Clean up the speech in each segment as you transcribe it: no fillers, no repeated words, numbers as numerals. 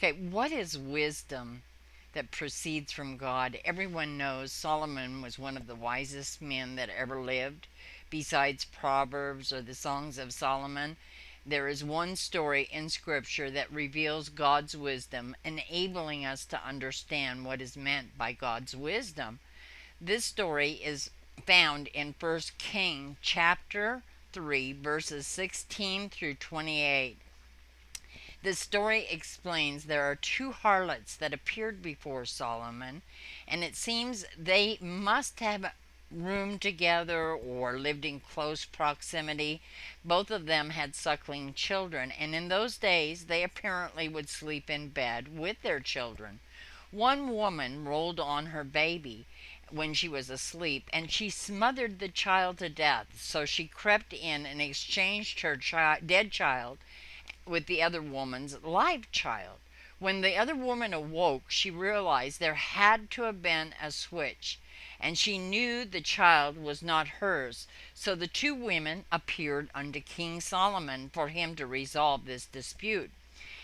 Okay, what is wisdom that proceeds from God? Everyone knows Solomon was one of the wisest men that ever lived. Besides Proverbs or the Songs of Solomon, there is one story in Scripture that reveals God's wisdom, enabling us to understand what is meant by God's wisdom. This story is found in 1 King chapter 3 verses 16 through 28. The story explains there are two harlots that appeared before Solomon, and it seems they must have roomed together or lived in close proximity. Both of them had suckling children, and in those days they apparently would sleep in bed with their children. One woman rolled on her baby when she was asleep, and she smothered the child to death. So she crept in and exchanged her dead child with the other woman's live child. When the other woman awoke, she realized there had to have been a switch, and she knew the child was not hers. So the two women appeared unto King Solomon for him to resolve this dispute.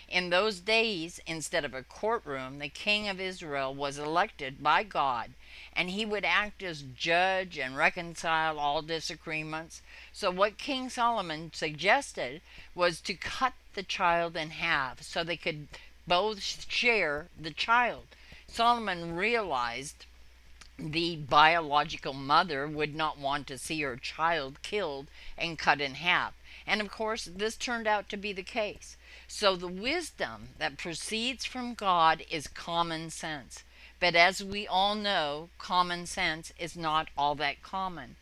In those days, instead of a courtroom, the king of Israel was elected by God, and he would act as judge and reconcile all disagreements. So, what King Solomon suggested was to cut the child in half so they could both share the child. Solomon realized the biological mother would not want to see her child killed and cut in half. And of course, this turned out to be the case. So, the wisdom that proceeds from God is common sense. But as we all know, common sense is not all that common.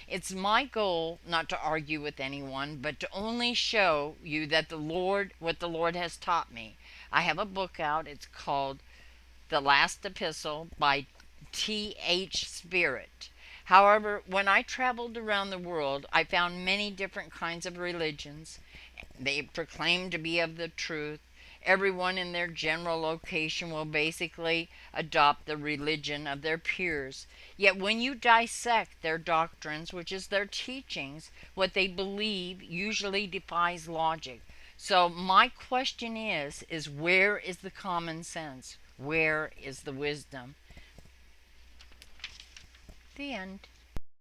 It's my goal not to argue with anyone, but to only show you that what the Lord has taught me. I have a book out. It's called The Last Epistle by T.H. Spirit. However, when I traveled around the world, I found many different kinds of religions. They proclaim to be of the truth. Everyone in their general location will basically adopt the religion of their peers. Yet when you dissect their doctrines, which is their teachings, what they believe usually defies logic. So my question is where is the common sense? Where is the wisdom? The end.